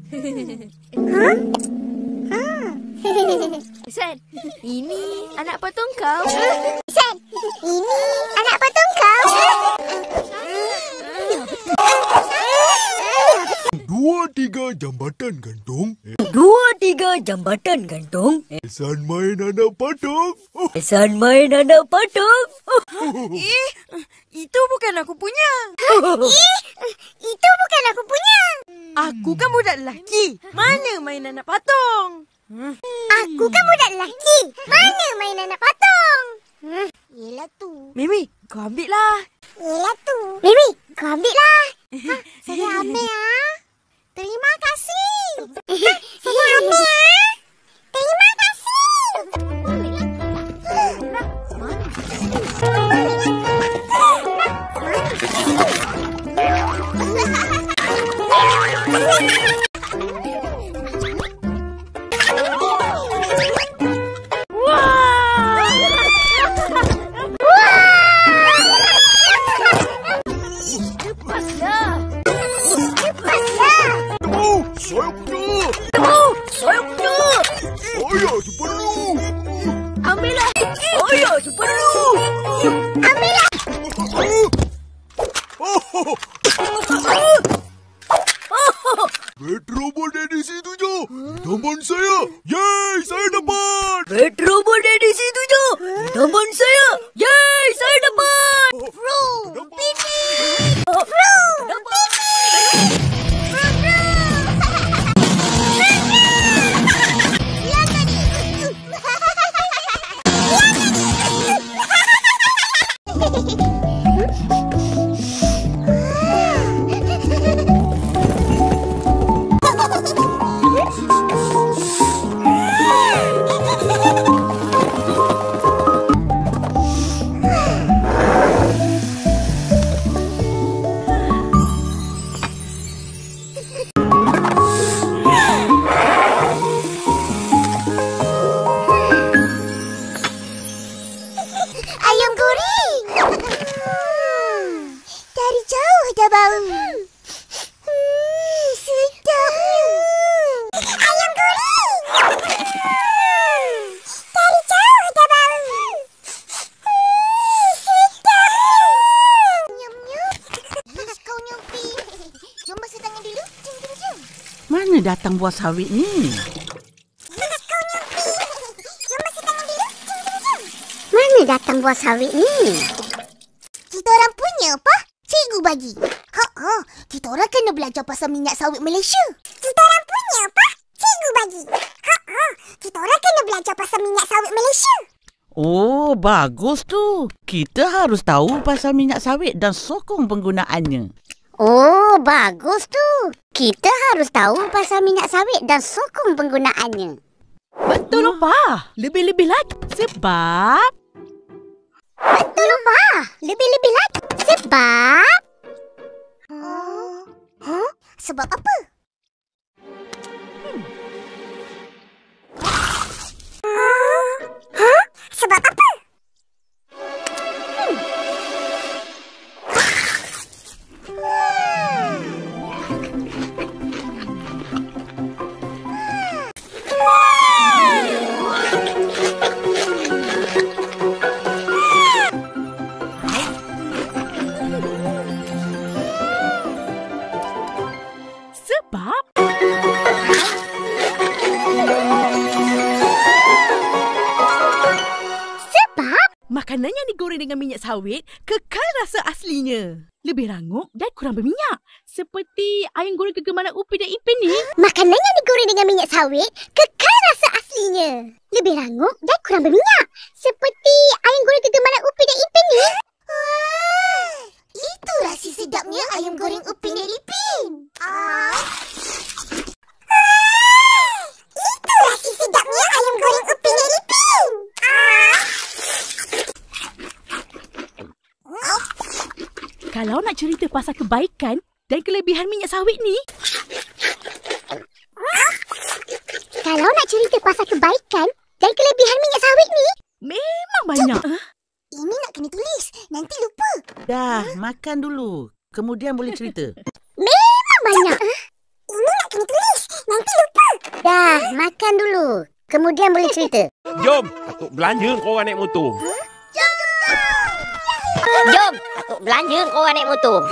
San, ini anak patung kau. San, ini anak patung kau. Dua tiga jambatan gantung. Dua tiga jambatan gantung. San main anak patung. San main anak patung. Itu bukan aku punya. Itu bukan aku punya. Aku kan budak lelaki. Mana main anak patung? Aku kan budak lelaki. Mana main anak patung? Yelah tu. Mimi, kau ambil lah. Yelah tu. Mimi, kau ambil lah. Saya ambil ah. Terima kasih. Saya ambil ah. Terima kasih. Saya punya. Saya punya. Saya perlu. Ambillah. Saya perlu. Ambillah. Petrobol edisi 7. Taman saya. Yeay, saya dapat. Petrobol edisi 7. Taman saya. Yeay, saya dapat. Pipi. Ayam goreng. Dari jauh dah bau. Sedapnya. Ayam goreng. Dari jauh dah bau. Sedap. Nyam-nyam. Kau nyampi. Jom basuh tangan dulu. Jom. Mana datang buah sawit ni? Kau nyampi. Jom basuh tangan dulu. Jom. Mana datang buah sawit ni? Kita orang punya apa? Cikgu bagi. Kita orang kena belajar pasal minyak sawit Malaysia. Kita orang punya apa? Cikgu bagi. Kita orang kena belajar pasal minyak sawit Malaysia. Oh, bagus tu. Kita harus tahu pasal minyak sawit dan sokong penggunaannya. Oh, bagus tu. Kita harus tahu pasal minyak sawit dan sokong penggunaannya. Betul apa? Lebih-lebih lagi. Sebab... Betul lupa. Lebih-lebih lagi. Sebab... Sebab apa? Sebab apa? Sebab... Makanan yang digoreng dengan minyak sawit kekal rasa aslinya. Lebih rangup dan kurang berminyak. Seperti ayam goreng kegemaran Upin dan Ipin ni. Makanan yang digoreng dengan minyak sawit kekal rasa aslinya. Lebih rangup dan kurang berminyak. Seperti ayam goreng kegemaran Upin dan Ipin ni. Itu rasa sedapnya ayam goreng Upin dan Ipin. Itu rasa sedapnya ayam goreng Upin dan Ipin. Kalau nak cerita pasal kebaikan dan kelebihan minyak sawit ni... Kalau nak cerita pasal kebaikan dan kelebihan minyak sawit ni... Memang banyak. Ini nak kena tulis. Nanti lupa. Dah, makan dulu. Kemudian boleh cerita. Memang banyak. Ini nak kena tulis. Dah, makan dulu. Kemudian boleh cerita. Jom, atuk belanja korang naik motor. Jom, atuk belanja korang naik motor.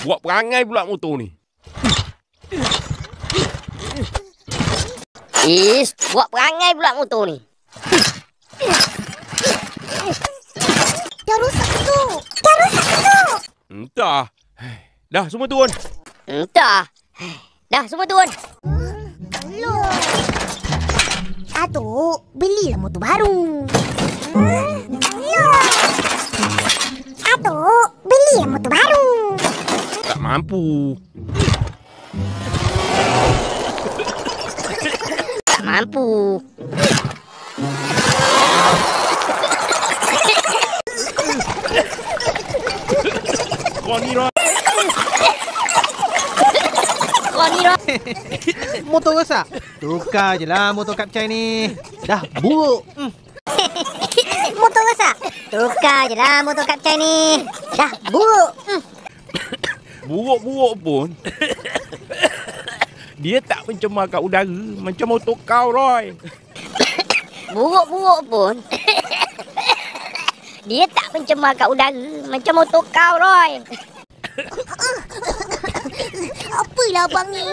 Buat perangai pula motor ni. Buat perangai pula motor ni. Dah rosak tu. Entah. Dah, semua turun. Dah, semua turun. Atuk, belilah motor baru. Atuk, belilah motor baru. Tak mampu. Kau ni Roy. Motor rosak? Tukar je lah motor Kapcai ni. Dah buruk. Motor rosak? Tukar je lah motor Kapcai ni. Dah buruk. Buruk-buruk pun dia tak mencemarkan udara macam motor kau, Roy. Buruk-buruk pun dia tak mencemarkan udara macam motor kau, Roy. Apalah abang ni?